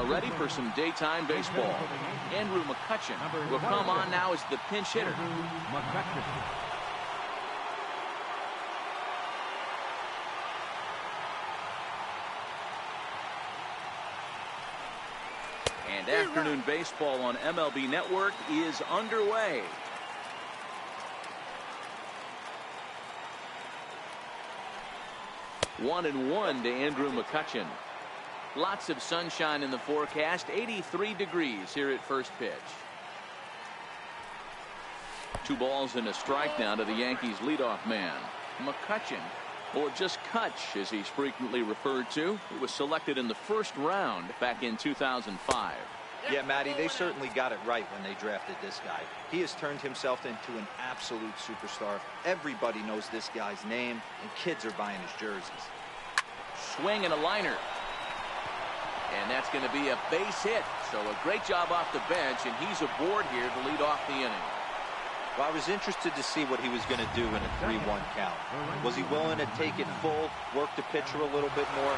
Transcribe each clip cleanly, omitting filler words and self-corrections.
now ready for some daytime baseball. Andrew McCutcheon will come on now as the pinch hitter. And afternoon baseball on MLB Network is underway. One and one to Andrew McCutcheon. Lots of sunshine in the forecast. 83 degrees here at first pitch. 2 balls and a strike now to the Yankees leadoff man. McCutcheon, or just Kutch as he's frequently referred to. He was selected in the first round back in 2005. Yeah, Matty, they certainly got it right when they drafted this guy. He has turned himself into an absolute superstar. Everybody knows this guy's name, and kids are buying his jerseys. Swing and a liner. And that's going to be a base hit. So a great job off the bench, and he's aboard here to lead off the inning. Well, I was interested to see what he was going to do in a 3-1 count. Was he willing to take it full, work the pitcher a little bit more,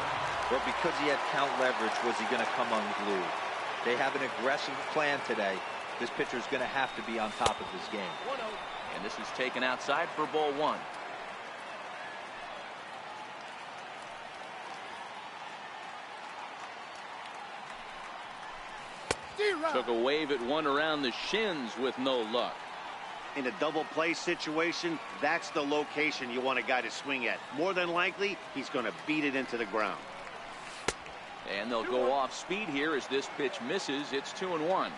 or because he had count leverage, was he going to come unglued? They have an aggressive plan today. This pitcher is going to have to be on top of his game. And this is taken outside for ball 1. Took a wave at one around the shins with no luck. In a double play situation, that's the location you want a guy to swing at. More than likely, he's going to beat it into the ground. And they'll go off speed here as this pitch misses. It's 2-1.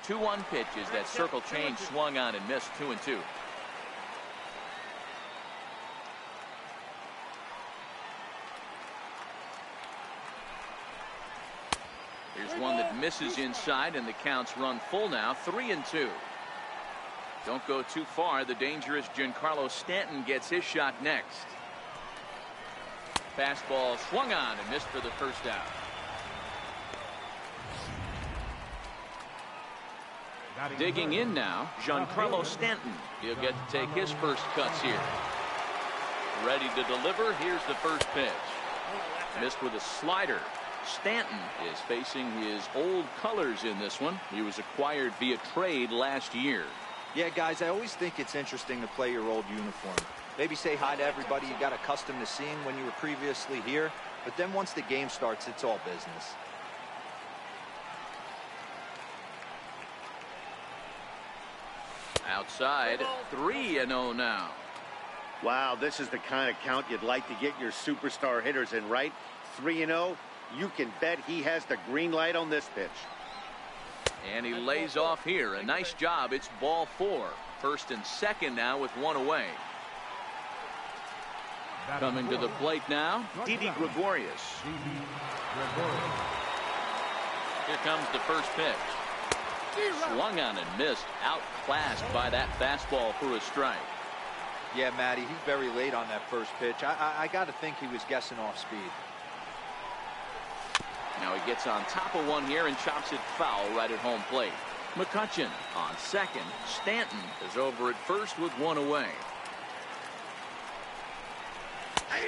Two-one pitch as that circle change swung on and missed. 2-2. Here's one that misses inside, and the counts run full now. 3-2. Don't go too far. The dangerous Giancarlo Stanton gets his shot next. Fastball swung on and missed for the first out. Digging in now, Giancarlo Stanton. He'll get to take his first cuts here. Ready to deliver. Here's the first pitch. Missed with a slider. Stanton is facing his old colors in this one. He was acquired via trade last year. Yeah, guys, I always think it's interesting to play your old uniform. Maybe say hi to everybody you got accustomed to seeing when you were previously here. But then once the game starts, it's all business. Outside, 3-0 now. Wow, this is the kind of count you'd like to get your superstar hitters in, right? 3-0. You can bet he has the green light on this pitch. And he lays off here. A nice job. It's ball 4. First and second now with one away. Coming to the plate now, Didi Gregorius. Here comes the first pitch. Swung on and missed. Outclassed by that fastball for a strike. Yeah, Matty, he's very late on that first pitch. I got to think he was guessing off speed. Now he gets on top of one here and chops it foul right at home plate. McCutcheon on second. Stanton is over at first with one away.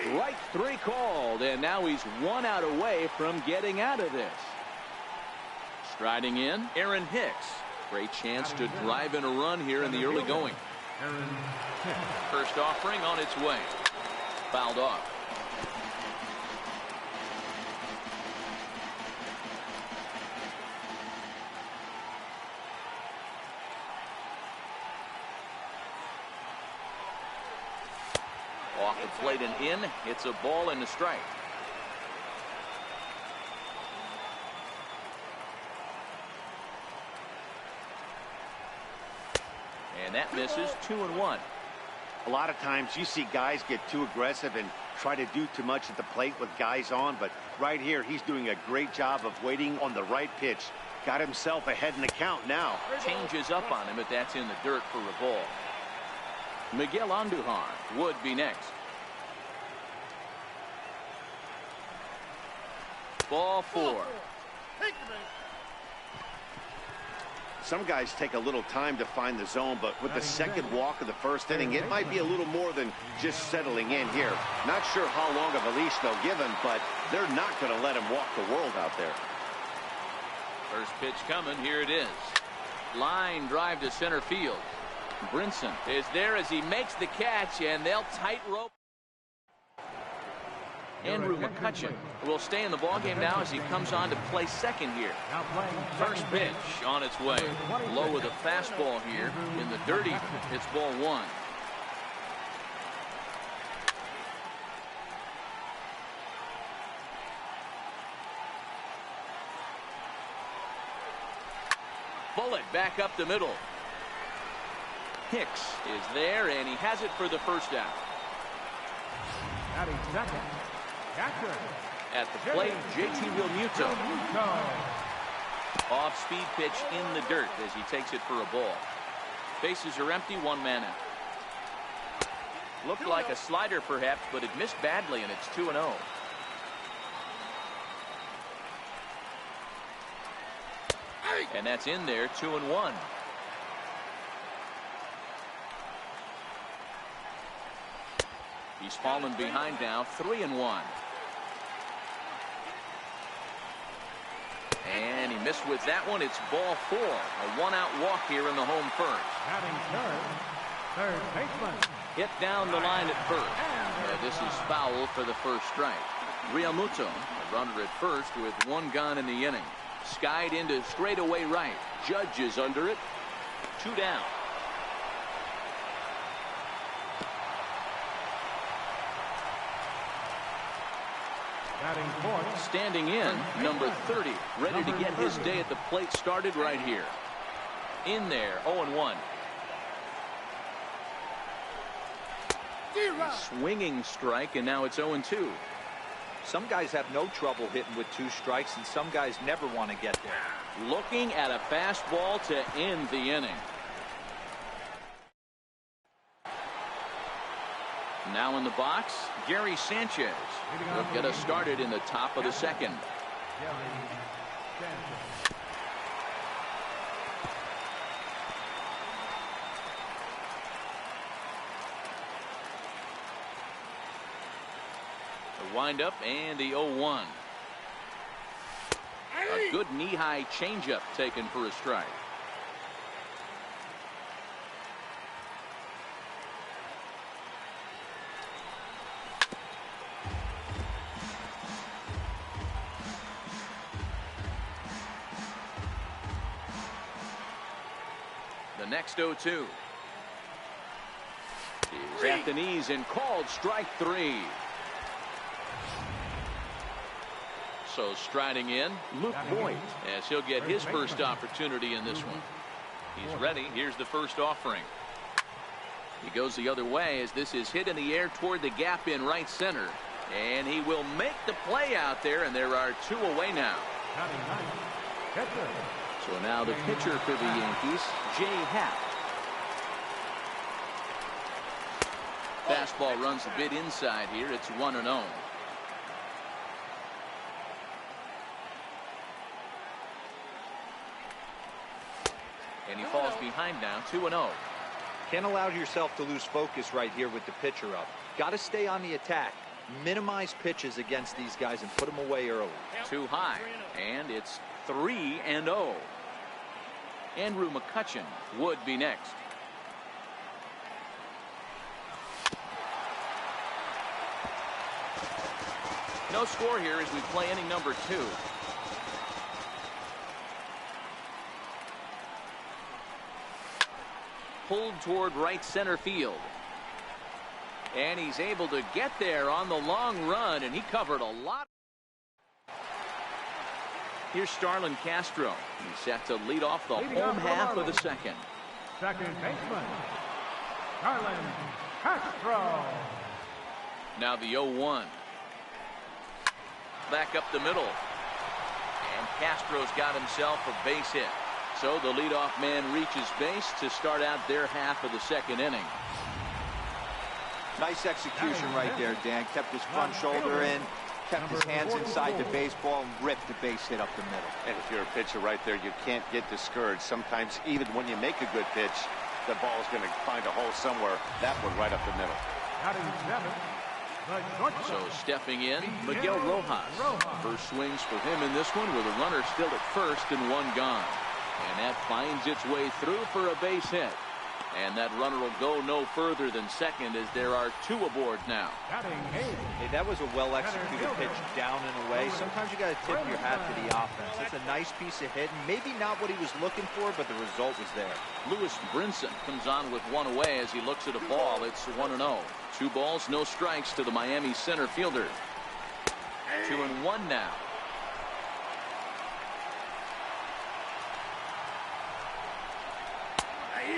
Strike 3 called, and now he's 1 out away from getting out of this. Striding in, Aaron Hicks. Great chance to drive in a run here in the early going. First offering on its way. Fouled off. Off the plate and in. It's a ball and a strike. And that misses. 2-1. A lot of times you see guys get too aggressive and try to do too much at the plate with guys on, but right here he's doing a great job of waiting on the right pitch. Got himself ahead in the count now. Changes up on him, but that's in the dirt for a ball. Miguel Andujar would be next. Ball 4. Some guys take a little time to find the zone, but with the second walk of the first inning, it might be a little more than just settling in here. Not sure how long of a leash they'll give him, but they're not going to let him walk the world out there. First pitch coming. Here it is. Line drive to center field. Brinson is there as he makes the catch, and they'll tightrope. Andrew McCutcheon will stay in the ballgame now as he comes on to play second here. First pitch on its way. Low with a fastball here in the dirt even. It's ball one. Bullet back up the middle. Hicks is there, and he has it for the first out. At the plate, JT Realmuto. Off-speed pitch in the dirt as he takes it for a ball. Bases are empty, one man out. Looked like a slider perhaps, but it missed badly, and it's 2-0. And that's in there, 2-1. He's fallen behind now, 3-1. And he missed with that one. It's ball four. A one-out walk here in the home first. Third baseman. Hit down the line at first. This is foul for the first strike. Realmuto, a runner at first with one gone in the inning. Skied into straightaway right. Judge is under it. 2 down. Standing in, number 30, ready to get his day at the plate started right here. In there, 0-1. Swinging strike, and now it's 0-2. Some guys have no trouble hitting with 2 strikes, and some guys never want to get there. Looking at a fastball to end the inning. Now in the box, Gary Sanchez will get us started in the top of the second. The windup and the 0-1. A good knee-high changeup taken for a strike. The next 0-2. He's at the knees and called strike 3. So striding in, Luke Voigt, as he'll get his first opportunity in this one. He's ready. Here's the first offering. He goes the other way as this is hit in the air toward the gap in right center. And he will make the play out there, and there are 2 away now. So now the pitcher for the Yankees, Jay Happ. Fastball runs a bit inside here. It's 1-0. And he falls behind now, 2-0. Can't allow yourself to lose focus right here with the pitcher up. Got to stay on the attack. Minimize pitches against these guys and put them away early. Too high, and it's 3-0. Andrew McCutcheon would be next. No score here as we play inning number 2. Pulled toward right center field. And he's able to get there on the long run, and he covered a lot. Here's Starlin Castro. He's set to lead off the home half of the second. Second baseman, Starlin Castro. Now the 0-1. Back up the middle. And Castro's got himself a base hit. So the leadoff man reaches base to start out their half of the second inning. Nice execution right there, Dan. Kept his front shoulder in, kept his hands inside the baseball and ripped the base hit up the middle. And if you're a pitcher right there, you can't get discouraged. Sometimes even when you make a good pitch, the ball's going to find a hole somewhere. That one right up the middle. Batting seventh, the shortstop. So stepping in, Miguel Rojas. First swings for him in this one with a runner still at first and one gone. And that finds its way through for a base hit. And that runner will go no further than second as there are two aboard now. Batting eighth. Hey, that was a well-executed pitch down and away. Sometimes you got to tip your hat to the offense. It's a nice piece of hitting. Maybe not what he was looking for, but the result was there. Lewis Brinson comes on with one away as he looks at a ball. It's 1-0. 2 balls, no strikes to the Miami center fielder. 2-1 now.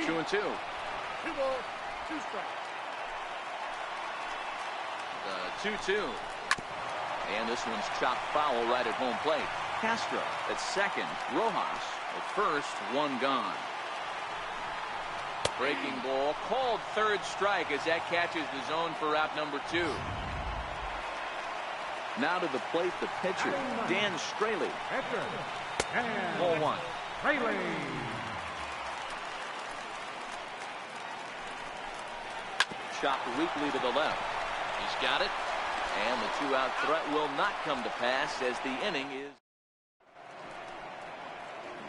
Two and two. 2 balls, 2 strikes. The 2-2. And this one's chopped foul right at home plate. Castro at second. Rojas at first. 1 gone. Breaking ball called third strike as that catches the zone for out number 2. Now to the plate, the pitcher, Dan Straley. Pitcher. And Ball 1. Straley. Chopped weakly to the left. He's got it. And the 2-out threat will not come to pass as the inning is.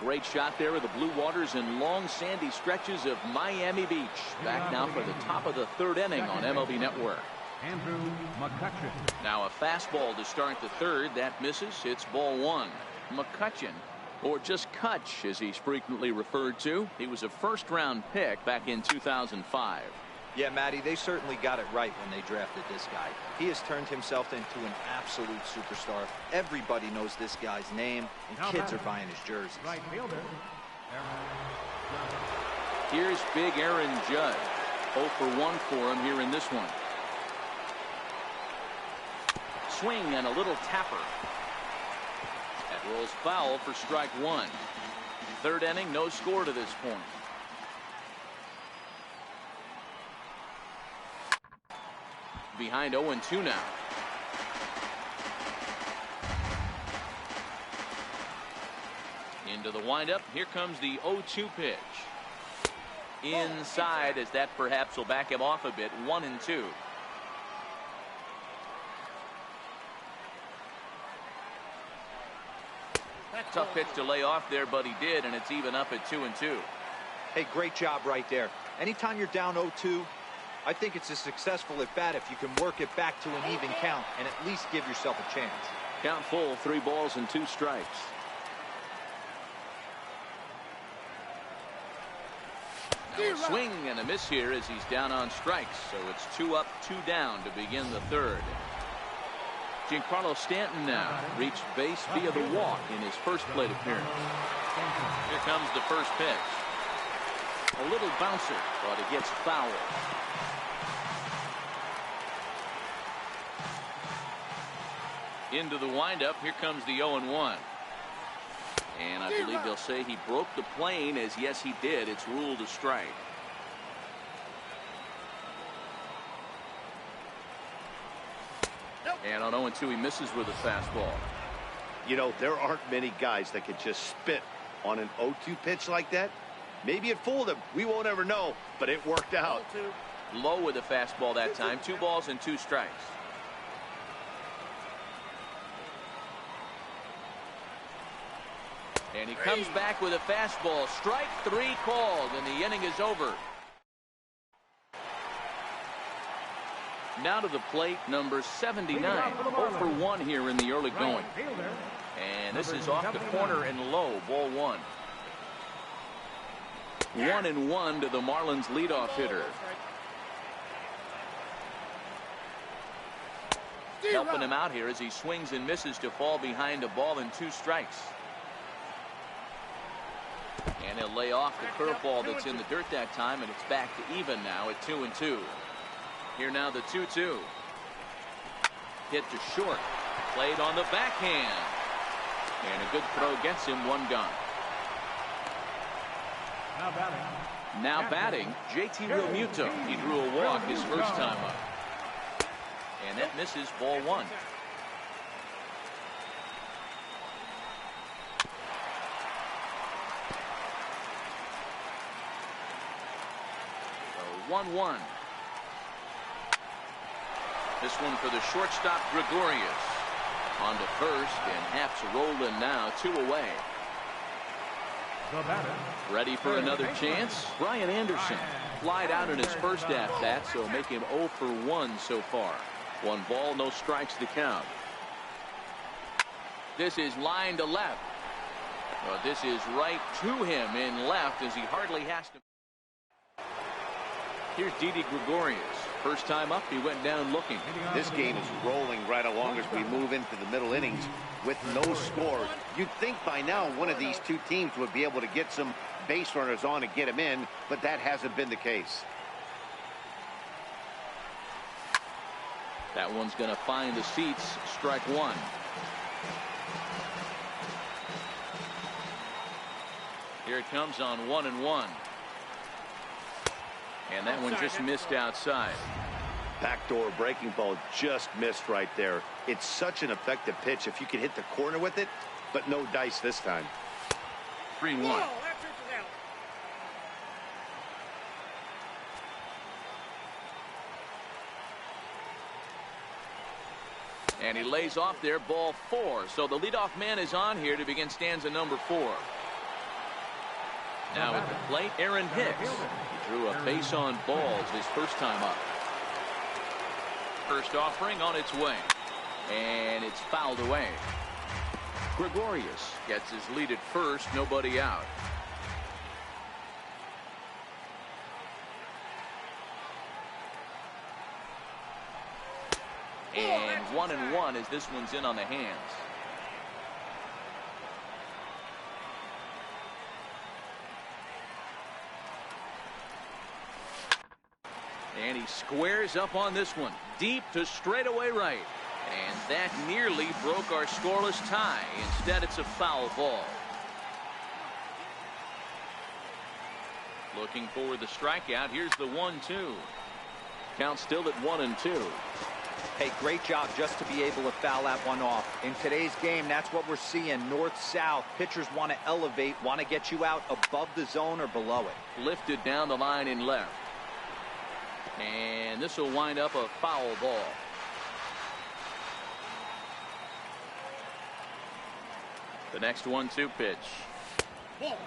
Great shot there of the Blue Waters in long sandy stretches of Miami Beach. Back now for the top of the 3rd inning on MLB Network. Andrew McCutcheon. Now a fastball to start the 3rd. That misses. It's ball 1. McCutcheon, or just Kutch as he's frequently referred to. He was a first-round pick back in 2005. Yeah, Matty, they certainly got it right when they drafted this guy. He has turned himself into an absolute superstar. Everybody knows this guy's name, and kids are buying his jerseys. Right fielder. Here's big Aaron Judge. 0 for 1 for him here in this one. Swing and a little tapper. That rolls foul for strike 1. 3rd inning, no score to this point. Behind 0-2 now. Into the windup. Here comes the 0-2 pitch. Inside as that perhaps will back him off a bit. 1-2. Tough pitch to lay off there, but he did, and it's even up at 2-2. Hey, great job right there. Anytime you're down 0-2, I think it's a successful at bat if you can work it back to an even count and at least give yourself a chance. Count full, 3 balls and 2 strikes. Now a swing and a miss here as he's down on strikes. So it's 2 up, 2 down to begin the 3rd. Giancarlo Stanton now reached base via the walk in his first plate appearance. Here comes the first pitch. A little bouncer, but it gets foul. Into the windup. Here comes the 0-1. And I believe they'll say he broke the plane, as yes he did. It's ruled a strike. And on 0-2 he misses with a fastball. You know, there aren't many guys that could just spit on an 0-2 pitch like that. Maybe it fooled him. We won't ever know, but it worked out. Low with a fastball that time. 2 balls and 2 strikes. And he comes back with a fastball. Strike 3 called, and the inning is over. Now to the plate, number 79. 0 for 1 here in the early going. And this is off the corner and low. Ball 1. 1-1 to the Marlins leadoff hitter. Helping him out here as he swings and misses to fall behind a ball and 2 strikes. And he'll lay off the curveball that's in the dirt that time, and it's back to even now at 2-2. Here now the 2-2. Hit to short. Played on the backhand. And a good throw gets him 1 gone. Now batting, JT Realmuto. He drew a walk his first time up. And that misses. Ball 1. 1-1. This one for the shortstop, Gregorius. On to first, and Haps rolling now, 2 away. Ready for another chance? Brian Anderson flied out in his first at-bat, so make him 0 for 1 so far. 1 ball, no strikes to count. This is line to left. Well, this is right to him in left as he hardly has to. Here's Didi Gregorius. First time up, he went down looking. This game is rolling right along as we move into the middle innings with no score. You'd think by now one of these two teams would be able to get some base runners on and get them in, but that hasn't been the case. That one's going to find the seats. Strike 1. Here it comes on 1-1. And that one just missed outside. Backdoor breaking ball just missed right there. It's such an effective pitch if you can hit the corner with it, but no dice this time. 3-1. And he lays off there, ball 4. So the leadoff man is on here to begin stanza number 4. Now at the plate, Aaron Hicks. He drew a base on balls his first time up. First offering on its way. And it's fouled away. Gregorius gets his lead at first, nobody out. And 1-1 as this one's in on the hands. And he squares up on this one. Deep to straightaway right. And that nearly broke our scoreless tie. Instead, it's a foul ball. Looking for the strikeout. Here's the 1-2. Count still at 1-2. Hey, great job just to be able to foul that one off. In today's game, that's what we're seeing. North-south. Pitchers want to elevate, want to get you out above the zone or below it. Lifted down the line in left. And this will wind up a foul ball. The next 1-2 pitch.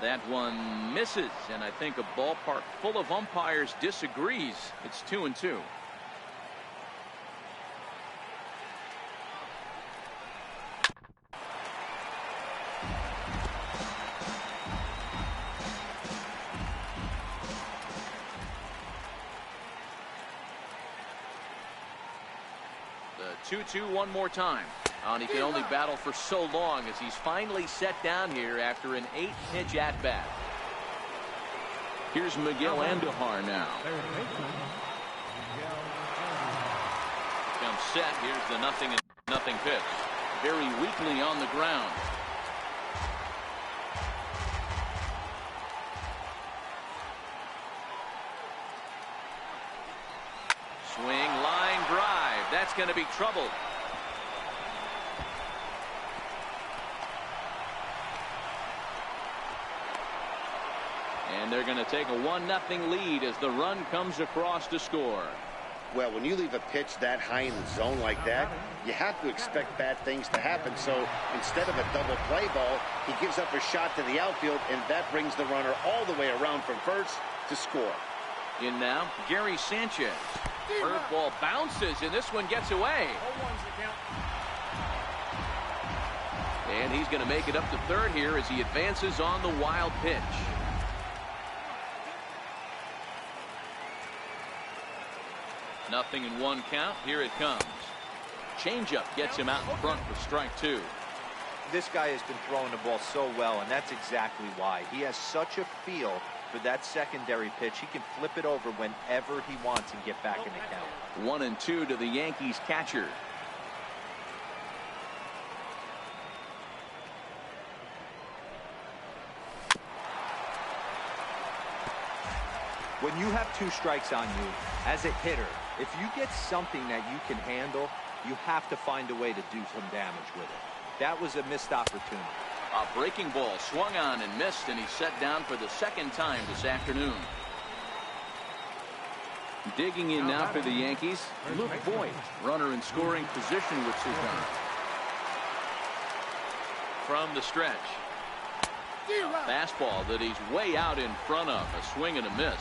That one misses, and I think a ballpark full of umpires disagrees. It's 2-2. The 2-2 one more time. And he can only battle for so long as he's finally set down here after an 8-pitch at-bat. Here's Miguel Andujar now. Comes set. Here's the 0-0 pitch. Very weakly on the ground. Swing, line drive. That's going to be trouble. And they're going to take a 1-0 lead as the run comes across to score. Well, when you leave a pitch that high in the zone like that, you have to expect bad things to happen. So instead of a double play ball, he gives up a shot to the outfield, and that brings the runner all the way around from first to score. In now, Gary Sanchez. Curveball bounces, and this one gets away. And he's going to make it up to third here as he advances on the wild pitch. Nothing in one count. Here it comes. Changeup gets him out in front for strike 2. This guy has been throwing the ball so well, and that's exactly why. He has such a feel for that secondary pitch. He can flip it over whenever he wants and get back in the count. 1-2 to the Yankees catcher. When you have 2 strikes on you, as a hitter, if you get something that you can handle, you have to find a way to do some damage with it. That was a missed opportunity. A breaking ball swung on and missed, and he's set down for the second time this afternoon. Digging in now for the Yankees, Luke Voigt. Runner in scoring position with 2 down. From the stretch. Fastball that he's way out in front of. A swing and a miss.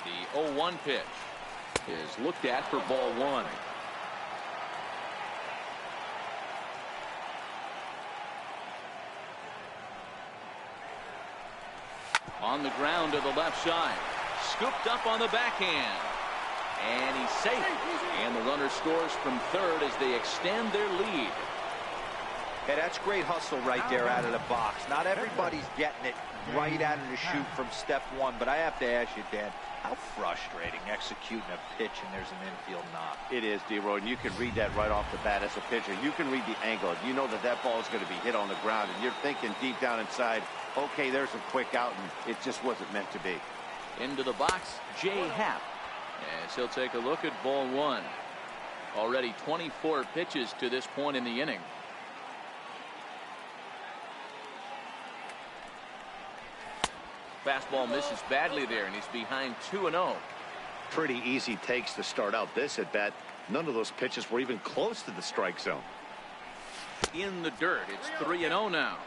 The 0-1 pitch is looked at for ball 1. On the ground to the left side. Scooped up on the backhand. And he's safe. And the runner scores from third as they extend their lead. Hey, that's great hustle right there out of the box. Not everybody's getting it right out of the chute from step 1, but I have to ask you, Dan, how frustrating executing a pitch and there's an infield knock. It is, D-Roy, and you can read that right off the bat as a pitcher. You can read the angle. You know that that ball is going to be hit on the ground, and you're thinking deep down inside, okay, there's a quick out, and it just wasn't meant to be. Into the box, Jay Happ. As he'll take a look at ball 1. Already 24 pitches to this point in the inning. Fastball misses badly there, and he's behind 2-0. Pretty easy takes to start out this at bat. None of those pitches were even close to the strike zone. In the dirt, it's 3-0 now.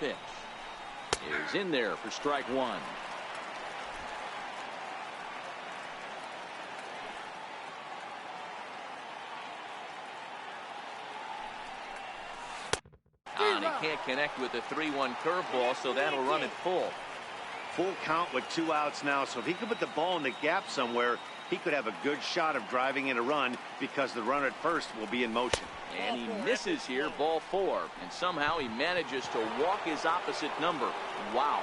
Pitch is in there for strike 1. And he can't connect with the 3-1 curveball, so that'll run it full. Full count with 2 outs now, so if he could put the ball in the gap somewhere, he could have a good shot of driving in a run because the runner at first will be in motion. And he misses here, ball 4, and somehow he manages to walk his opposite number. Wow.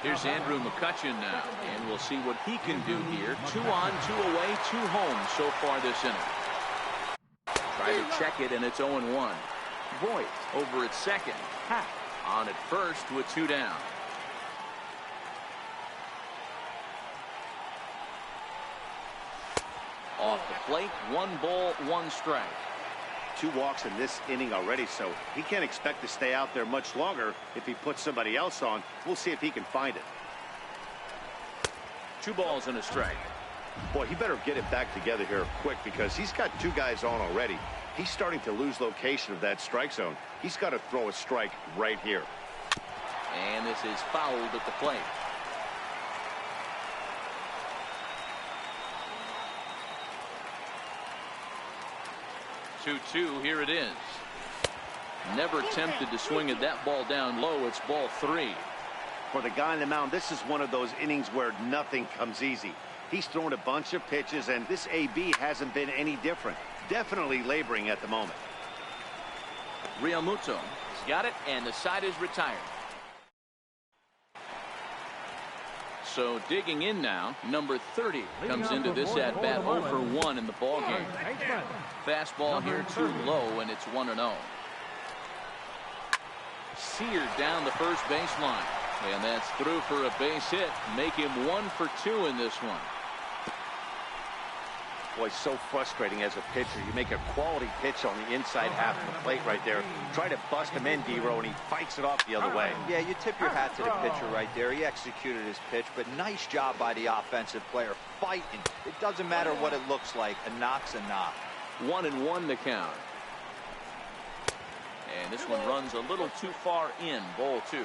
Here's Andrew McCutchen now, and we'll see what he can do here. 2 on, 2 away, 2 home so far this inning. Try to check it, and it's 0-1. Voigt over at second. Happ on at first with 2 down. Off the plate, 1 ball, 1 strike. 2 walks in this inning already, so he can't expect to stay out there much longer if he puts somebody else on. We'll see if he can find it. 2 balls and a strike. Boy, he better get it back together here quick because he's got 2 guys on already. He's starting to lose location of that strike zone. He's got to throw a strike right here. And this is fouled at the plate. Two, here it is. Never tempted to swing at that ball down low. It's ball 3. For the guy on the mound, this is one of those innings where nothing comes easy. He's thrown a bunch of pitches, and this AB hasn't been any different. Definitely laboring at the moment. Real Muto has got it, and the side is retired. So digging in now, number 30 comes into this at bat 0 for 1 in the ball game. Fastball here too low, and it's 1-0. Seared down the first baseline, and that's through for a base hit. Make him 1 for 2 in this one. Boy, so frustrating as a pitcher. You make a quality pitch on the inside half of the plate right there. Try to bust him in, D-Row, and he fights it off the other way. Yeah, you tip your hat to the pitcher right there. He executed his pitch, but nice job by the offensive player fighting. It doesn't matter what it looks like. A knock's a knock. 1-1 the count. And this one runs a little too far in, ball 2.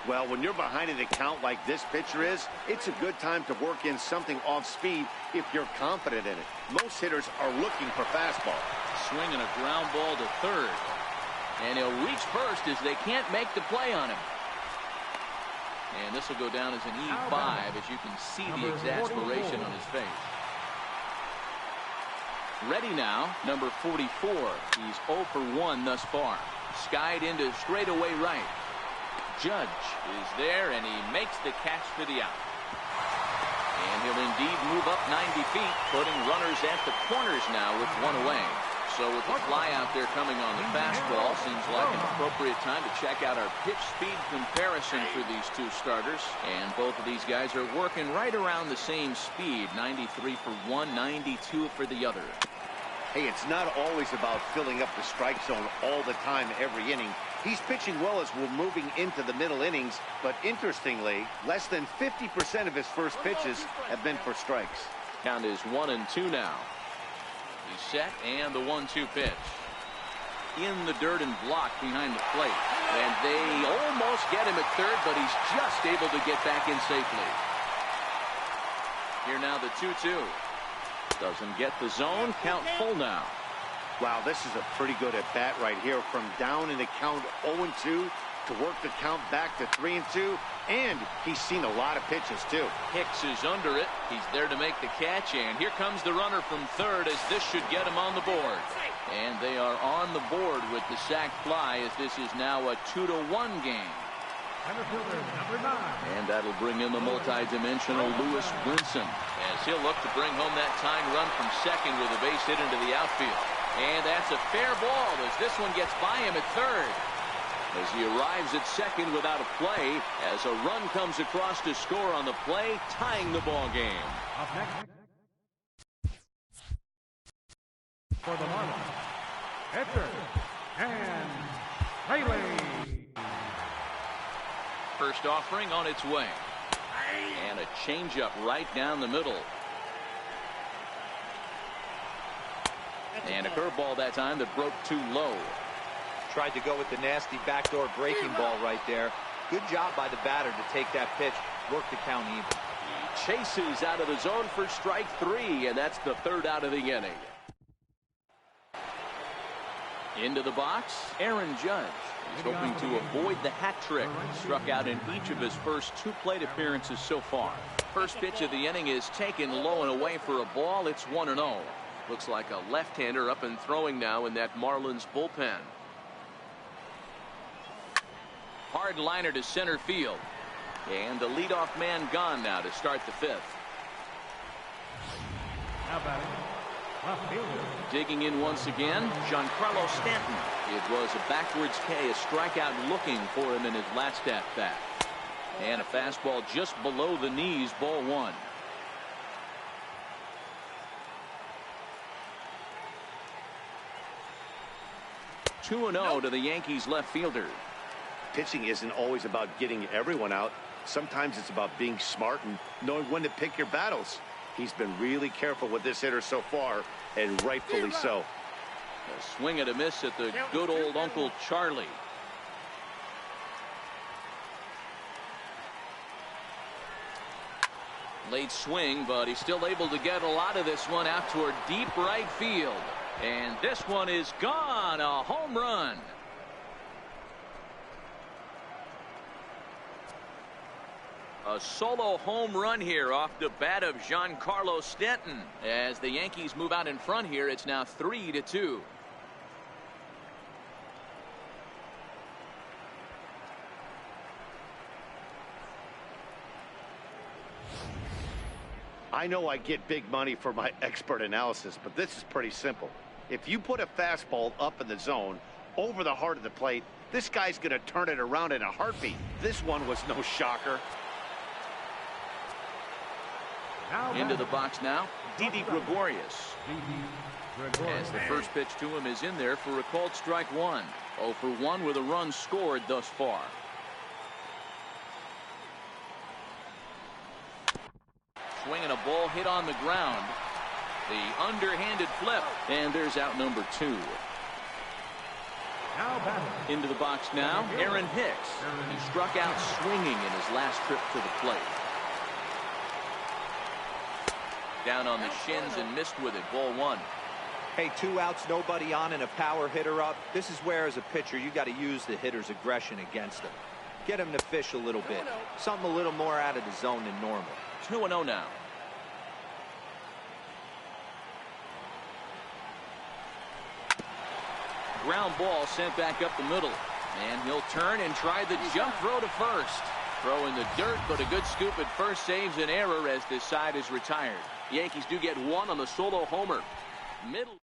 Well, when you're behind in a count like this pitcher is, it's a good time to work in something off speed if you're confident in it. Most hitters are looking for fastball. Swinging a ground ball to third. And he'll reach first as they can't make the play on him. And this will go down as an E5 as you can see the exasperation on his face. Ready now, number 44. He's 0 for 1 thus far. Skied into straightaway right. Judge is there, and he makes the catch for the out. And he'll indeed move up 90 feet, putting runners at the corners now with 1 away. So with the fly out there coming on the fastball, seems like an appropriate time to check out our pitch speed comparison for these two starters. And both of these guys are working right around the same speed, 93 for one, 92 for the other. Hey, it's not always about filling up the strike zone all the time every inning. He's pitching well as we're moving into the middle innings, but interestingly, less than 50% of his first pitches have been for strikes. Count is 1-2 now. He's set, and the 1-2 pitch. In the dirt and blocked behind the plate. And they almost get him at third, but he's just able to get back in safely. Here now the 2-2. Doesn't get the zone. Count full now. Wow, this is a pretty good at-bat right here. From down in the count 0-2 to work the count back to 3-2. And he's seen a lot of pitches, too. Hicks is under it. He's there to make the catch, and here comes the runner from third as this should get him on the board. And they are on the board with the sac fly as this is now a 2-1 game. And that'll bring in the multi-dimensional Lewis Brinson as he'll look to bring home that tying run from second with a base hit into the outfield. And that's a fair ball as this one gets by him at third. As he arrives at second without a play, as a run comes across to score on the play, tying the ball game. Up next, for the Marlins, Edgar and Haley. First offering on its way. And a changeup right down the middle. And a curveball that time that broke too low. Tried to go with the nasty backdoor breaking ball right there. Good job by the batter to take that pitch, work the count even. He chases out of the zone for strike three, and that's the third out of the inning. Into the box, Aaron Judge. He's hoping to avoid the hat trick. Struck out in each of his first two plate appearances so far. First pitch of the inning is taken low and away for a ball. It's 1-0. Looks like a left-hander up and throwing now in that Marlins bullpen. Hard liner to center field. And the leadoff man gone now to start the fifth. How about it? Left fielder. Digging in once again, Giancarlo Stanton. It was a backwards K, a strikeout looking for him in his last at-bat. And a fastball just below the knees, ball one. Nope. 2-0 to the Yankees left fielder. Pitching isn't always about getting everyone out. Sometimes it's about being smart and knowing when to pick your battles. He's been really careful with this hitter so far, and rightfully so. A swing and a miss at the good old Uncle Charlie. Late swing, but he's still able to get a lot of this one out toward deep right field. And this one is gone, a home run. A solo home run here off the bat of Giancarlo Stanton. As the Yankees move out in front here, it's now 3-2. I know I get big money for my expert analysis, but this is pretty simple. If you put a fastball up in the zone over the heart of the plate, this guy's going to turn it around in a heartbeat. This one was no shocker. Into the box now, Didi Gregorius. As the first pitch to him is in there for a called strike one. 0 for 1 with a run scored thus far. Swinging a ball hit on the ground. The underhanded flip. And there's out number 2. Into the box now, Aaron Hicks. He struck out swinging in his last trip to the plate. Down on the shins and missed with it, ball one. Hey, 2 outs, nobody on, and a power hitter up. This is where, as a pitcher, you got to use the hitter's aggression against him. Get him to fish a little bit. Something a little more out of the zone than normal. 2-0 now. Ground ball sent back up the middle. And he'll turn and try the jump throw to first. Throw in the dirt, but a good scoop at first saves an error as this side is retired. The Yankees do get one on the solo homer. Middle.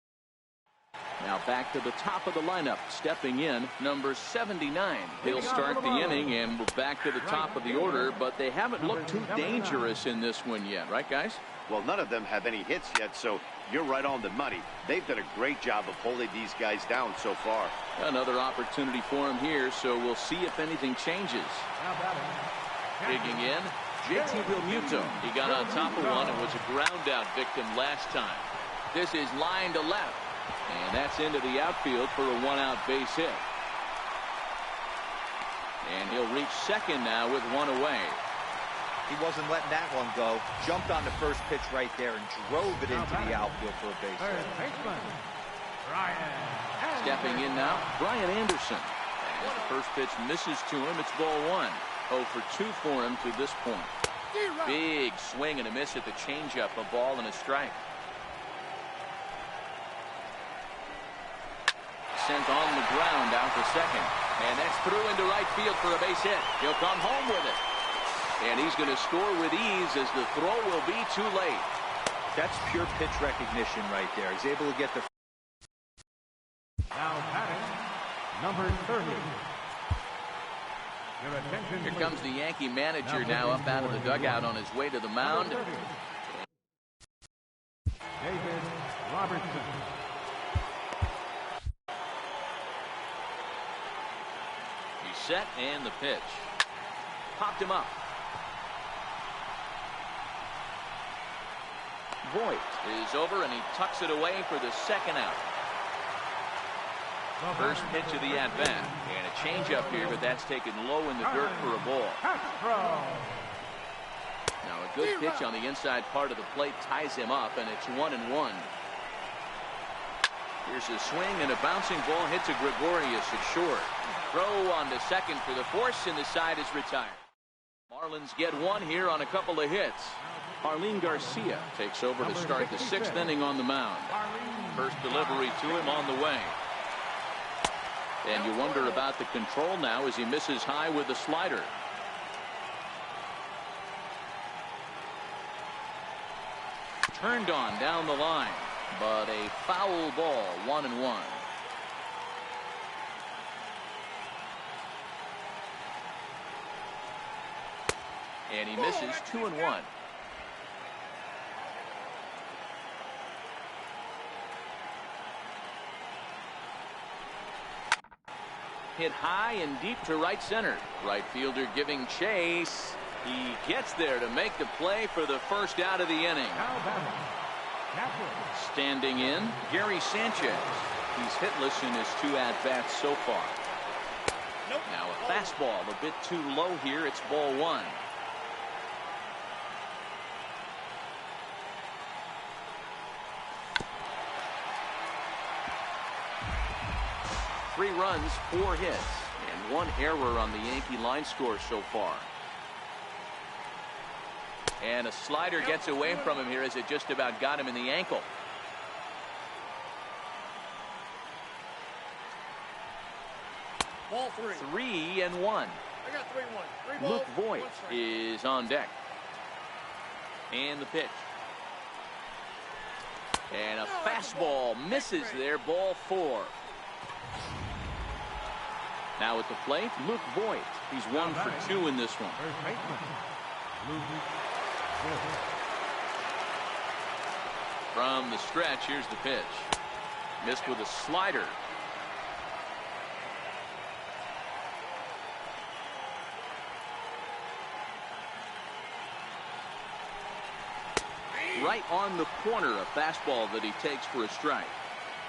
Now back to the top of the lineup, stepping in, number 79. He'll start the inning, and we're back to the top of the order, but they haven't looked too dangerous in this one yet, right, guys? Well, none of them have any hits yet, so you're right on the money. They've done a great job of holding these guys down so far. Another opportunity for him here, so we'll see if anything changes. Digging in, JT Realmuto. He got on top of one and was a ground out victim last time. This is line to left, and that's into the outfield for a one-out base hit. And he'll reach second now with one away. He wasn't letting that one go. Jumped on the first pitch right there and drove it into the outfield for a base hit. Stepping in now, Brian Anderson. As the first pitch misses to him, it's ball one. 0 for 2 for him to this point. Big swing and a miss at the changeup, a ball and a strike. Sent on the ground out to second. And that's through into right field for a base hit. He'll come home with it. And he's going to score with ease as the throw will be too late. That's pure pitch recognition right there. He's able to get the... Now batting, number 30. Here comes the Yankee manager now up out of the dugout on his way to the mound. David Robertson. He's set and the pitch. Popped him up. Voigt is over and he tucks it away for the second out. First pitch of the at-bat, and a changeup here, but that's taken low in the dirt for a ball. Now a good pitch on the inside part of the plate ties him up, and it's 1-1. Here's a swing and a bouncing ball hit to Gregorius at short. Throw on to second for the force, and the side is retired. Marlins get one here on a couple of hits. Arlene Garcia takes over to start the 6th inning on the mound. First delivery to him on the way. And you wonder about the control now as he misses high with the slider. Turned on down the line, but a foul ball, 1-1. And he misses 2-1. Hit high and deep to right center. Right fielder giving chase. He gets there to make the play for the first out of the inning. Standing in, Gary Sanchez. He's hitless in his 2 at-bats so far. Now a fastball a bit too low here. It's ball 1. Three runs, 4 hits, and 1 error on the Yankee line score so far. And a slider gets away from him here as it just about got him in the ankle. Ball 3. 3-1. I got 3-1. 3 balls, Luke Voigt is on deck. And the pitch. And a fastball misses there, ball 4. Now at the plate, Luke Voigt. He's 1 for 2 in this one. From the stretch, here's the pitch. Missed with a slider. Right on the corner, a fastball that he takes for a strike.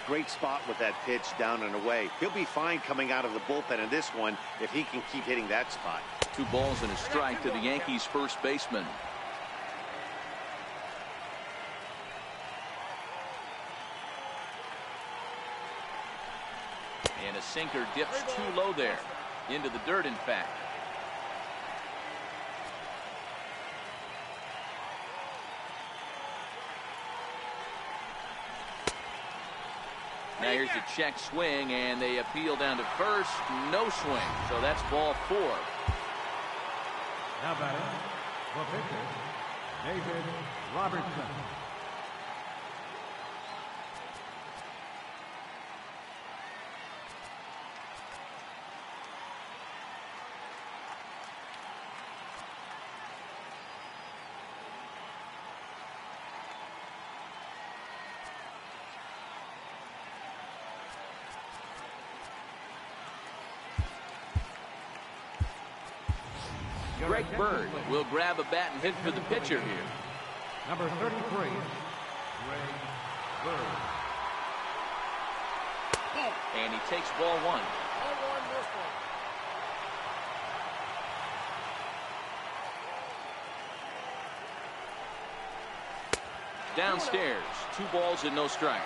Great spot with that pitch down and away. He'll be fine coming out of the bullpen in this one if he can keep hitting that spot. 2 balls and a strike to the Yankees' first baseman. And a sinker dips too low there. Into the dirt, in fact. Now here's a check swing, and they appeal down to first. No swing, so that's ball 4. Now batting, the pitcher, David Robertson. Greg Bird will grab a bat and hit for the pitcher here. Number 33, Greg Bird. And he takes ball one. Ball one, this one. Downstairs, 2 balls and no strikes.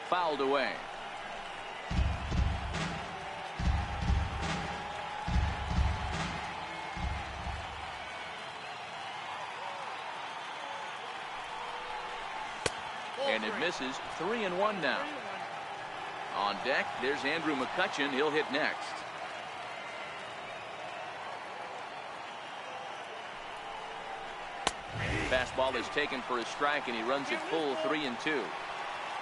Fouled away. And it misses. 3-1 now. On deck, there's Andrew McCutchen. He'll hit next. Fastball is taken for a strike, and he runs it full 3-2.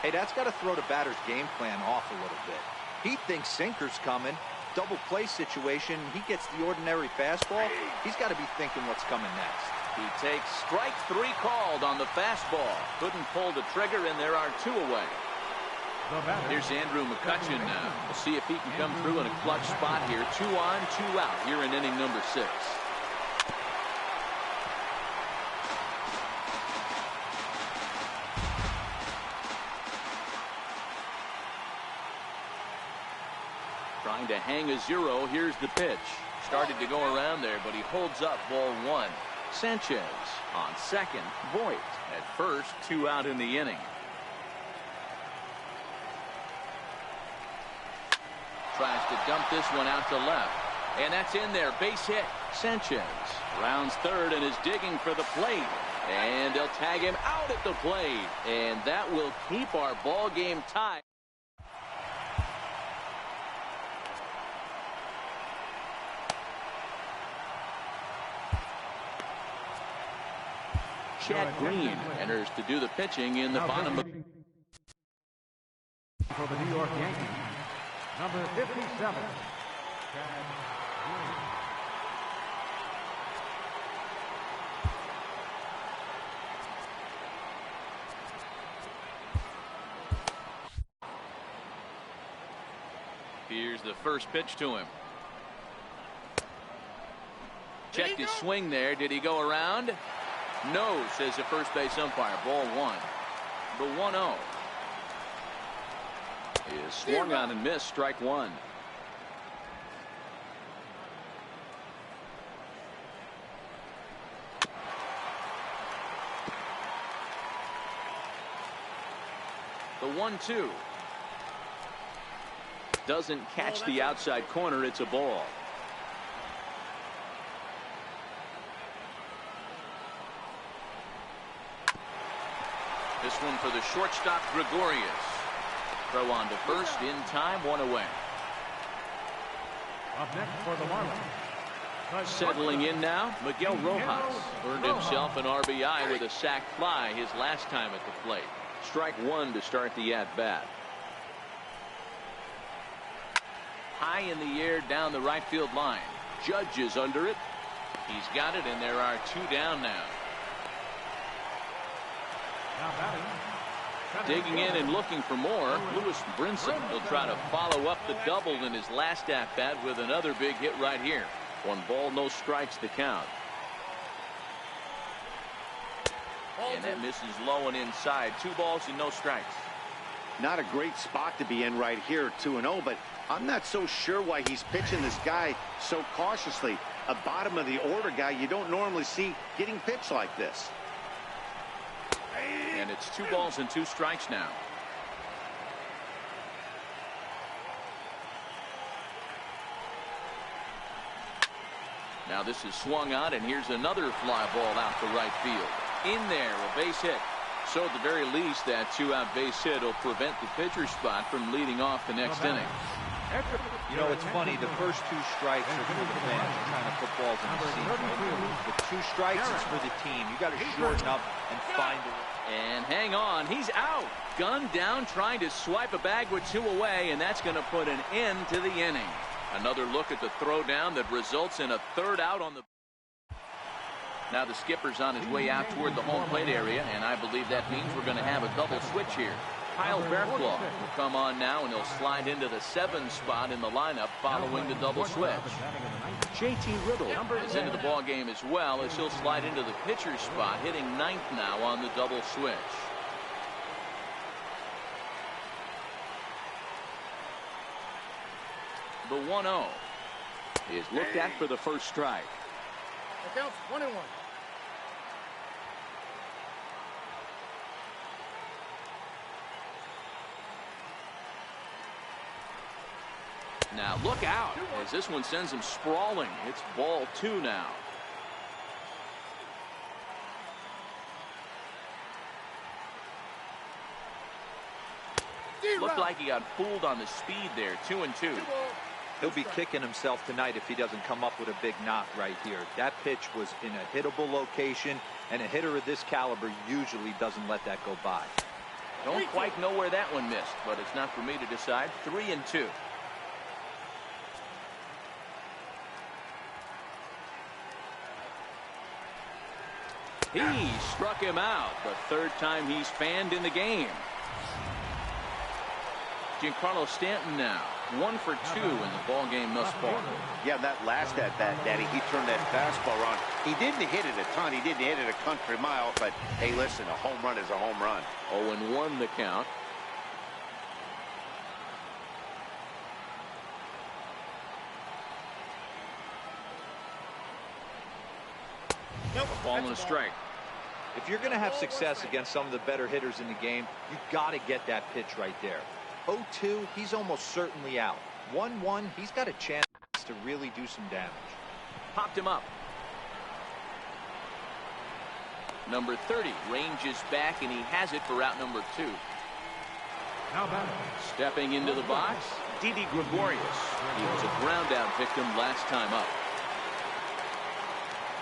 Hey, that's got to throw the batter's game plan off a little bit. He thinks sinker's coming. Double play situation. He gets the ordinary fastball. He's got to be thinking what's coming next. He takes strike 3 called on the fastball. Couldn't pull the trigger, and there are 2 away. Here's Andrew McCutchen now. We'll see if he can come through in a clutch spot here. 2 on, 2 out here in inning number 6. Trying to hang a 0. Here's the pitch. Started to go around there, but he holds up ball 1. Sanchez on second. Voit at first. 2 out in the inning. Tries to dump this one out to left. And that's in there. Base hit. Sanchez rounds third and is digging for the plate. And they'll tag him out at the plate. And that will keep our ball game tied. Chad Green enters to do the pitching in the bottom of for the New York Yankees, number 57, Chad Green. Here's the first pitch to him. Checked his swing there. Did he go around? No, says the first base umpire. Ball 1. The 1-0 is swung on and missed. Strike 1. The 1-2 doesn't catch the outside corner. It's a ball. This one for the shortstop, Gregorius. Throw on to first in time, 1 away. Up next for the Marlins. Settling in now, Miguel Rojas earned himself an RBI with a sac fly his last time at the plate. Strike 1 to start the at-bat. High in the air down the right field line. Judge is under it. He's got it, and there are 2 down now. Digging in and looking for more, Lewis Brinson will try to follow up the double in his last at-bat with another big hit right here. 1 ball, no strikes to count. And that misses low and inside. 2 balls and no strikes. Not a great spot to be in right here, 2-0, but I'm not so sure why he's pitching this guy so cautiously. A bottom of the order guy you don't normally see getting pitched like this. And it's 2 balls and 2 strikes now. Now this is swung on, and here's another fly ball out to right field. In there, a base hit. So at the very least, that 2-out base hit will prevent the pitcher's spot from leading off the next inning. You know, it's funny. The first 2 strikes are for the fans trying to put balls in the seat. The 2 strikes is for the team. You got to shorten up and find it. And hang on, he's out. Gunned down, trying to swipe a bag with 2 away, and that's going to put an end to the inning. Another look at the throwdown that results in a 3rd out on the. Now the skipper's on his way out toward the home plate area, and I believe that means we're going to have a double switch here. Kyle Bearclaw will come on now, and he'll slide into the 7 spot in the lineup following the double switch. J.T. Riddle is into the ball game as well, as he'll slide into the pitcher's spot, hitting 9th now on the double switch. The 1-0 is looked at for the first strike. The count's 1-1. Now look out, as this one sends him sprawling. It's ball 2 now. Looked like he got fooled on the speed there. 2-2. He'll be kicking himself tonight if he doesn't come up with a big knock right here. That pitch was in a hittable location, and a hitter of this caliber usually doesn't let that go by. Don't quite know where that one missed, but it's not for me to decide. 3-2. He struck him out, the 3rd time he's fanned in the game. Giancarlo Stanton now 1 for 2 in the ball game thus far. Yeah, that last at bat, Daddy, he turned that fastball on. He didn't hit it a ton. He didn't hit it a country mile, but hey, listen, a home run is a home run. 0-1 the count. Ball and a strike. If you're going to have success against some of the better hitters in the game, you've got to get that pitch right there. 0-2, he's almost certainly out. 1-1, he's got a chance to really do some damage. Popped him up. Number 30 ranges back, and he has it for out number 2. Stepping into the box, Didi Gregorius. He was a ground out victim last time up.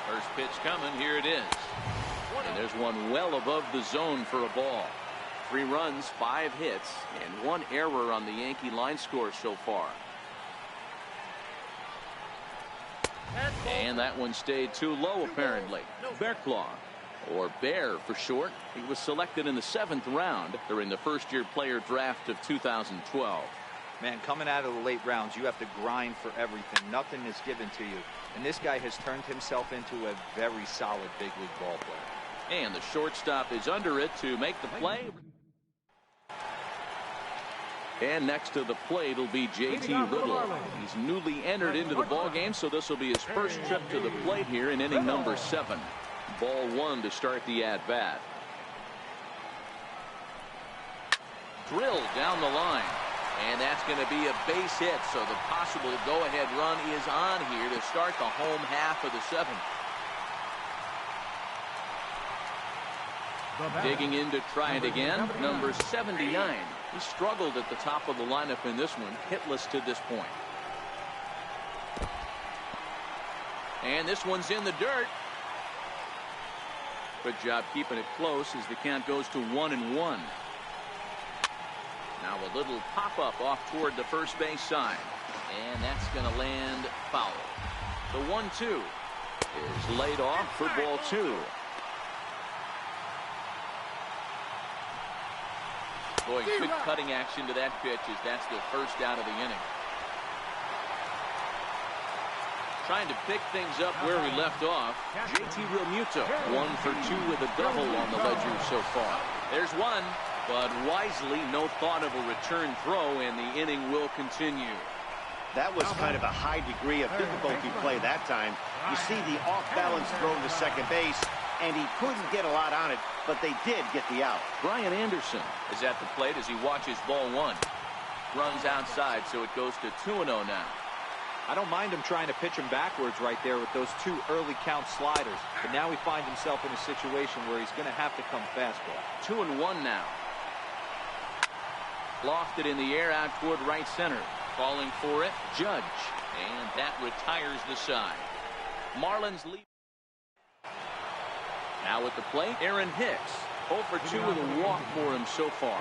First pitch coming. Here it is. And there's one well above the zone for a ball. 3 runs, 5 hits, and 1 error on the Yankee line score so far. And that one stayed too low, apparently. Bearclaw, or Bear for short. He was selected in the 7th round during the first-year player draft of 2012. Man, coming out of the late rounds, you have to grind for everything. Nothing is given to you. And this guy has turned himself into a very solid big league ball player. And the shortstop is under it to make the play. And next to the plate will be J.T. Riddle. He's newly entered into the ball game, so this will be his first trip to the plate here in inning number 7. Ball 1 to start the at-bat. Drilled down the line. And that's going to be a base hit, so the possible go-ahead run is on here to start the home half of the 7th. Digging in to try it again, number 79. He struggled at the top of the lineup in this one, hitless to this point. And this one's in the dirt. Good job keeping it close as the count goes to 1-1. Now a little pop-up off toward the first base side. And that's going to land foul. The 1-2 is laid off for ball 2. Boy, good cutting action to that pitch as that's the first out of the inning. Trying to pick things up where we left off. J.T. Realmuto, 1 for 2 with a double on the ledger so far. There's one, but wisely no thought of a return throw, and the inning will continue. That was kind of a high degree of difficulty play that time. You see the off-balance throw to second base, and he couldn't get a lot on it, but they did get the out. Brian Anderson is at the plate as he watches ball 1. Runs outside, so it goes to 2-0 now. I don't mind him trying to pitch him backwards right there with those 2 early count sliders, but now he finds himself in a situation where he's going to have to come fastball. 2-1 now. Lofted in the air out toward right center. Falling for it, Judge. And that retires the side. Marlins lead. Now at the plate, Aaron Hicks. 0 for 2 with a walk for him so far.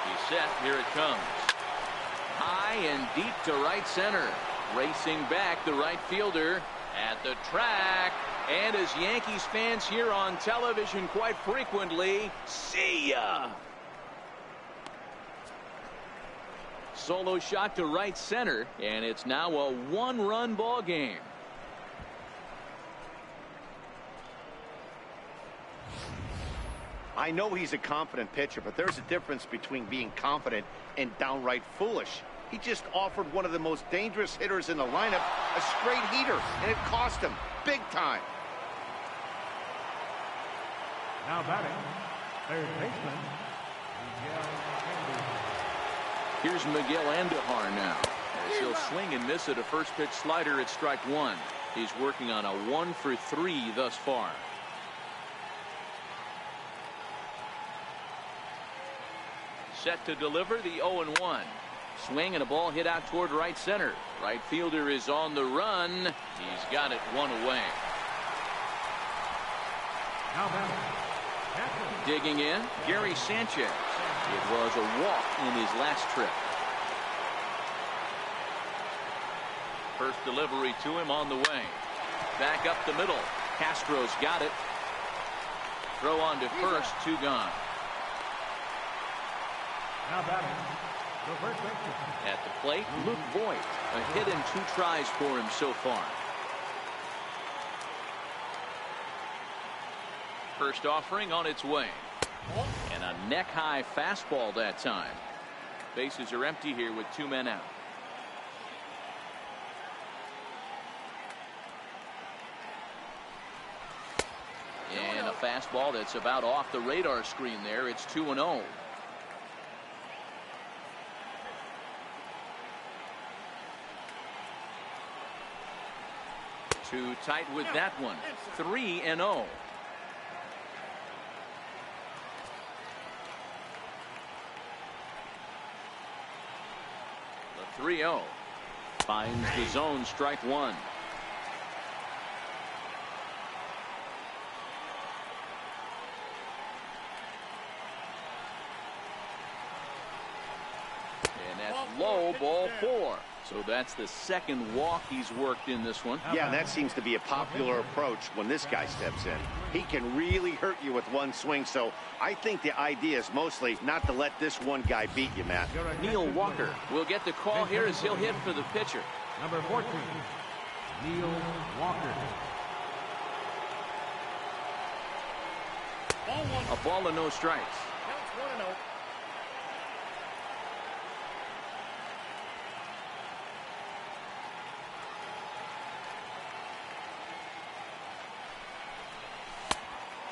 He's set. Here it comes. High and deep to right center. Racing back, the right fielder at the track. And as Yankees fans hear on television quite frequently, see ya. Solo shot to right center, and it's now a one-run ball game. I know he's a confident pitcher, but there's a difference between being confident and downright foolish. He just offered one of the most dangerous hitters in the lineup a straight heater, and it cost him big time. Now batting, third baseman, Here's Miguel Andujar now, as he'll swing and miss at a first pitch slider at strike one. He's working on a 1-for-3 thus far. Set to deliver the 0-1. Swing and a ball hit out toward right center. Right fielder is on the run. He's got it one away. Now batting, digging in, Gary Sanchez. It was a walk in his last trip. First delivery to him on the way. Back up the middle. Castro's got it. Throw on to first, two gone. now batting, the first baseman. At the plate, Luke Voigt. A hit and 2 tries for him so far. First offering on its way. And a neck-high fastball that time. Bases are empty here with 2 men out. And a fastball that's about off the radar screen there. It's 2-0. Too tight with that one. 3-0. The 3-0 finds the zone, strike one. And that's low, ball 4. So that's the second walk he's worked in this one. Yeah, that seems to be a popular approach when this guy steps in. He can really hurt you with one swing, so I think the idea is mostly not to let this one guy beat you, Matt. Neil Walker will get the call here as he'll hit for the pitcher. Number 14, Neil Walker. A ball and no strikes. Counts 1-0.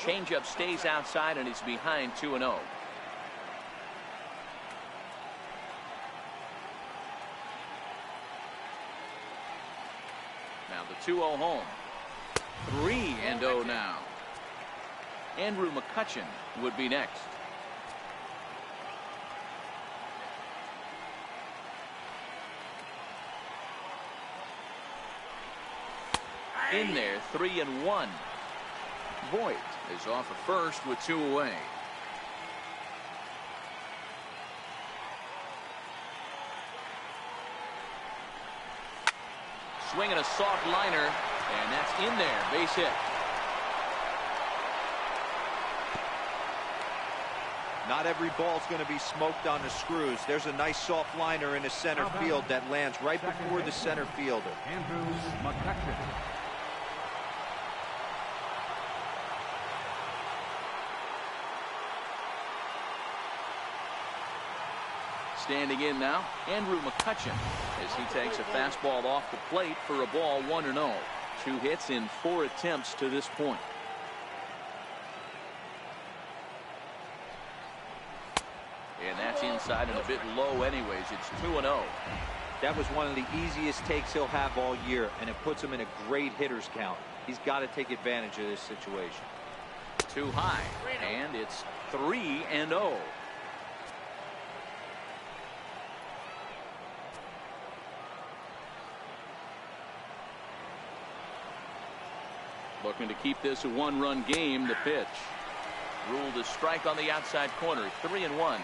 Changeup stays outside and he's behind 2-0. Now the 2-0 home. 3-0 now. Andrew McCutchen would be next. In there, 3-1. Voigt is off at first with 2 away. Swinging a soft liner, and that's in there. Base hit. Not every ball's going to be smoked on the screws. There's a nice soft liner in the center field that lands right before the center fielder. Andrew McCutchen. Standing in now, Andrew McCutchen, as he takes a fastball off the plate for a ball 1-0. 2 hits in 4 attempts to this point. And that's inside and a bit low anyways. It's 2-0. That was one of the easiest takes he'll have all year, and it puts him in a great hitter's count. He's got to take advantage of this situation. Too high, and it's 3-0. Looking to keep this a 1-run game. The pitch. Ruled a strike on the outside corner. 3-1.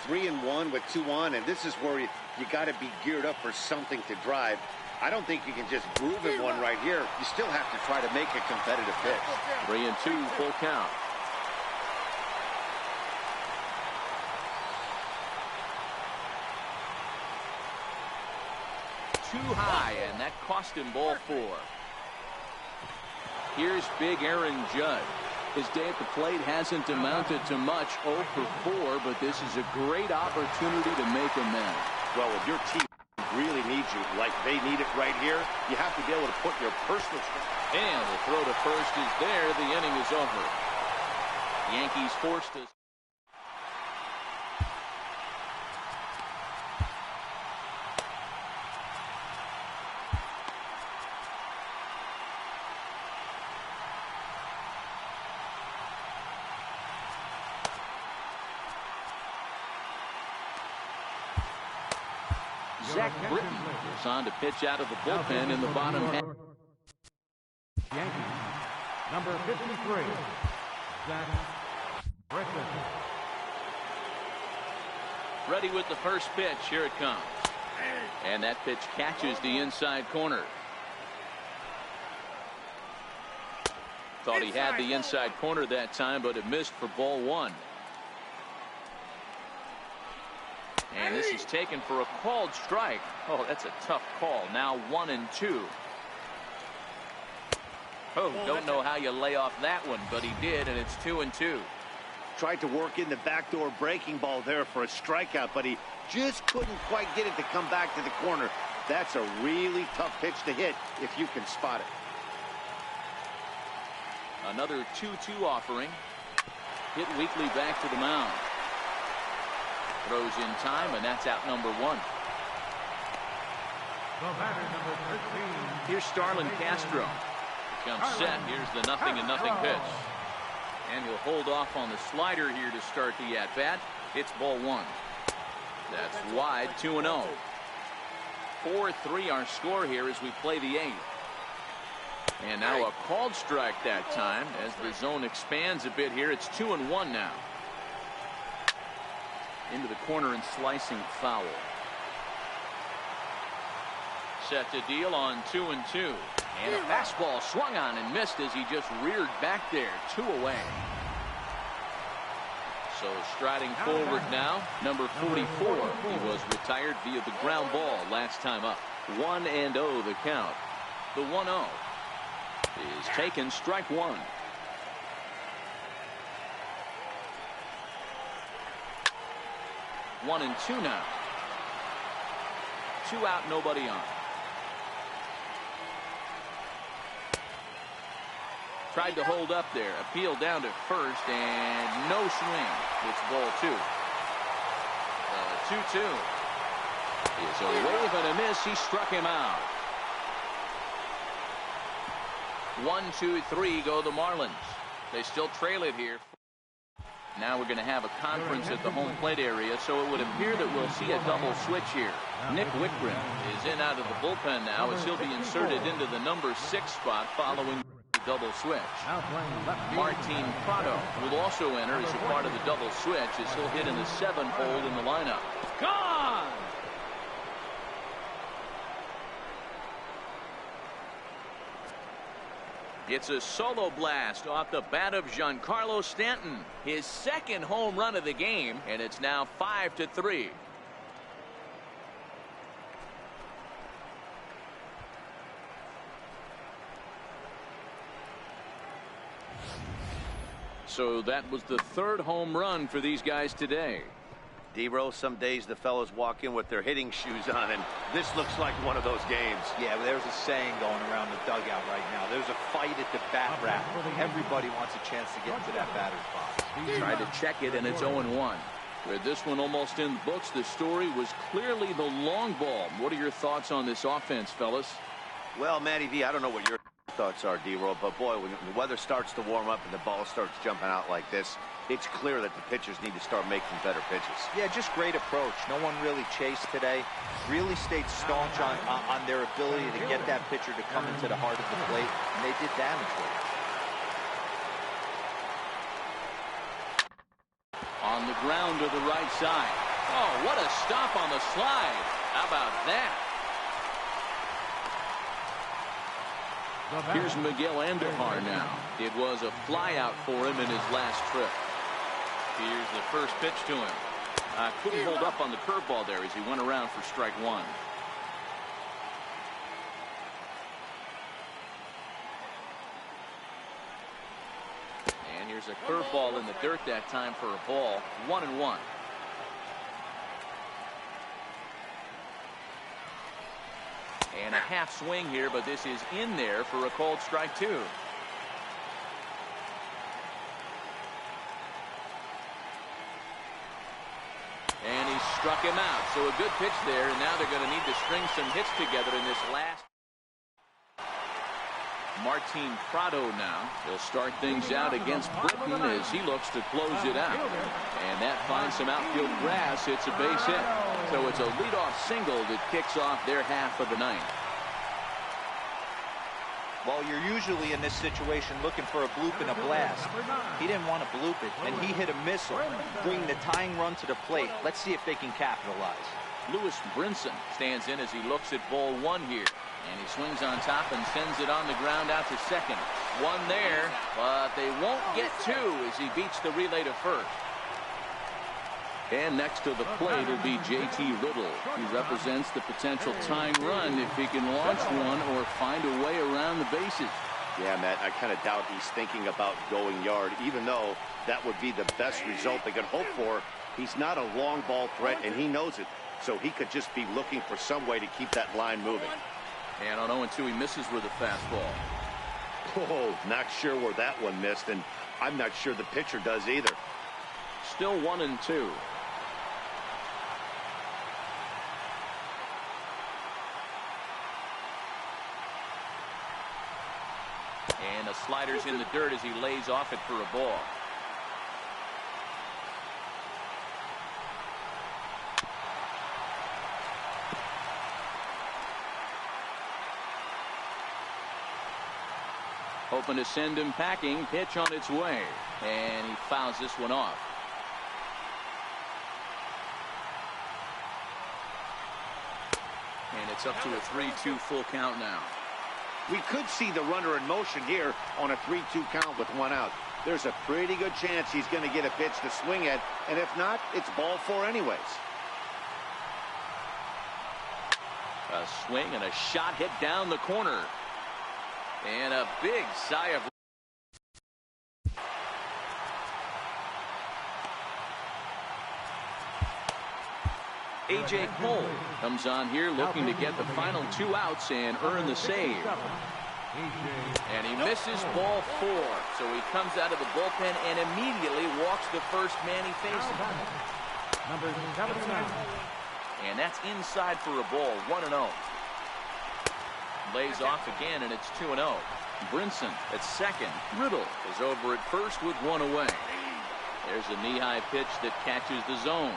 3-1 with 2 on, and this is where you got to be geared up for something to drive. I don't think you can just groove him one right here. You still have to try to make a competitive pitch. 3-2, full count. Too high, and that cost him ball 4. Here's big Aaron Judge. His day at the plate hasn't amounted to much, 0 for 4, but this is a great opportunity to make amends. Well, if your team really needs you like they need it right here, you have to be able to put your personal strength. And the throw to first is there. The inning is over. Yankees forced us. Zach Britton is on to pitch out of the bullpen in the bottom half. Yankees, number 53, Zach Britton. Ready with the first pitch. Here it comes. And that pitch catches the inside corner. Thought he had the inside corner that time, but it missed for ball 1. And this is taken for a called strike. Oh, that's a tough call. Now 1-2. Oh, don't know how you lay off that one, but he did, and it's 2-2. Tried to work in the backdoor breaking ball there for a strikeout, but he just couldn't quite get it to come back to the corner. That's a really tough pitch to hit if you can spot it. Another 2-2 offering. Hit weakly back to the mound. Throws in time, and that's out number 1. The batter, number 13. Here's Starlin Castro. Comes set. Here's the 0-0 pitch. And he'll hold off on the slider here to start the at-bat. It's ball 1. That's wide, 2-0. 4-3 our score here as we play the 8th. And now a called strike that time as the zone expands a bit here. It's 2-1 now. Into the corner and slicing foul. Set to deal on 2-2. And a fastball swung on and missed as he just reared back there. 2 away. So striding forward now, number 44. He was retired via the ground ball last time up. 1-0 the count. The 1-0 is taken, strike 1. 1-2 now. 2 out, nobody on. Tried to hold up there. Appeal down to first, and no swing. It's ball 2. 2-2. It's a wave and a miss. He struck him out. 1-2-3 go the Marlins. They still trail it here. Now we're going to have a conference at the home plate area, so it would appear that we'll see a double switch here. Nick Wickren is in out of the bullpen now as he'll be inserted into the number 6 spot following the double switch. Martin Prado will also enter as a part of the double switch as he'll hit in the 7th hole in the lineup. Gone! It's a solo blast off the bat of Giancarlo Stanton. His 2nd home run of the game, and it's now 5-3. So that was the 3rd home run for these guys today. D-Rose, some days the fellows walk in with their hitting shoes on, and this looks like one of those games. Yeah, but there's a saying going around the dugout right now. There's a fight at the bat rack. Everybody wants a chance to get into that batter's box. Tried to check it, and it's 0-1. With this one almost in the books, the story was clearly the long ball. What are your thoughts on this offense, fellas? Well, Matty V, I don't know what your thoughts are, D-Roll, but boy, when the weather starts to warm up and the ball starts jumping out like this, it's clear that the pitchers need to start making better pitches. Yeah, just great approach. No one really chased today. Really stayed staunch on their ability to get that pitcher to come into the heart of the plate, and they did damage with it. On the ground to the right side. Oh, what a stop on the slide. How about that? Here's Miguel Andujar now. It was a flyout for him in his last trip. Here's the first pitch to him. Couldn't hold up on the curveball there as he went around for strike one. And here's a curveball in the dirt that time for a ball. 1-1. And a half swing here, but this is in there for a called strike two. And he struck him out. So a good pitch there, and now they're going to need to string some hits together in this last. Martin Prado now. He'll start things out against Britain as he looks to close it out. And that finds some outfield grass. It's a base hit. So it's a leadoff single that kicks off their half of the ninth. Well, you're usually in this situation looking for a bloop and a blast. He didn't want to bloop it, and he hit a missile, bringing the tying run to the plate. Let's see if they can capitalize. Lewis Brinson stands in as he looks at ball one here. And he swings on top and sends it on the ground out to second. One there, but they won't get two as he beats the relay to first. And next to the plate will be J.T. Riddle. He represents the potential tying run if he can launch one or find a way around the bases. Yeah, Matt, I kind of doubt he's thinking about going yard, even though that would be the best result they could hope for. He's not a long ball threat, and he knows it. So he could just be looking for some way to keep that line moving. And on 0-2, he misses with a fastball. Oh, not sure where that one missed, and I'm not sure the pitcher does either. Still 1-2. And the slider's in the dirt as he lays off it for a ball. Hoping to send him packing. Pitch on its way. And he fouls this one off. And it's up to a 3-2 full count now. We could see the runner in motion here on a 3-2 count with one out. There's a pretty good chance he's going to get a pitch to swing at, and if not, it's ball four anyways. A swing and a shot hit down the corner. And a big sigh of A.J. Cole comes on here looking to get the final two outs and earn the save. And he misses ball four. So he comes out of the bullpen and immediately walks the first man he faces. Number 79. And that's inside for a ball. 1-0. Lays off again, and it's 2-0. Brinson at second. Riddle is over at first with one away. There's a knee-high pitch that catches the zone.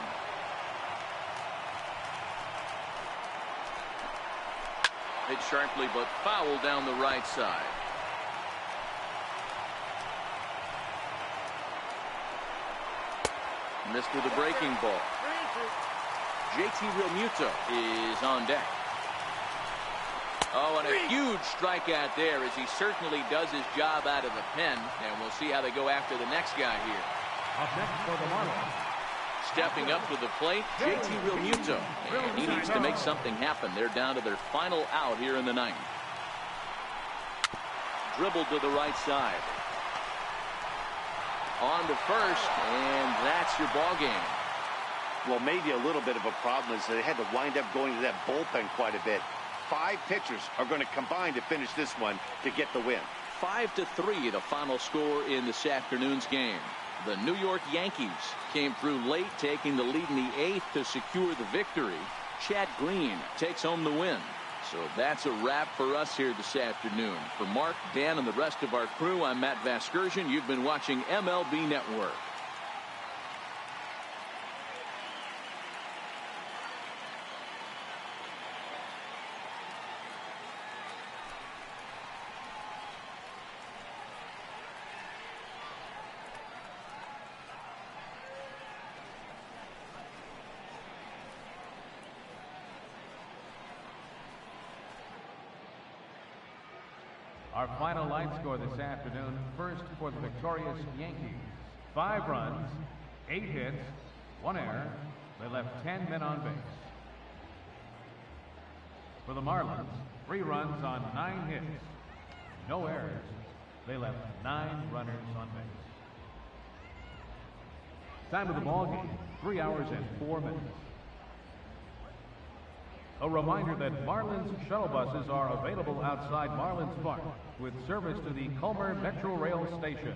Hit sharply, but foul down the right side. Missed with a breaking ball. J.T. Realmuto is on deck. Oh, and a huge strikeout there as he certainly does his job out of the pen. And we'll see how they go after the next guy here. Up next for the Marlins. Stepping up to the plate, J.T. Realmuto. And he needs to make something happen. They're down to their final out here in the ninth. Dribbled to the right side. On to first, and that's your ball game. Well, maybe a little bit of a problem is they had to wind up going to that bullpen quite a bit. 5 pitchers are going to combine to finish this one to get the win. 5-3 the final score in this afternoon's game. The New York Yankees came through late, taking the lead in the 8th to secure the victory. Chad Green takes home the win. So that's a wrap for us here this afternoon. For Mark, Dan, and the rest of our crew, I'm Matt Vasgersian. You've been watching MLB Network. Our final line score this afternoon, first for the victorious Yankees. 5 runs, 8 hits, 1 error. They left 10 men on base. For the Marlins, 3 runs on 9 hits, no errors. They left 9 runners on base. Time of the ball game, 3 hours and 4 minutes. A reminder that Marlins shuttle buses are available outside Marlins Park with service to the Culmer Metro Rail Station.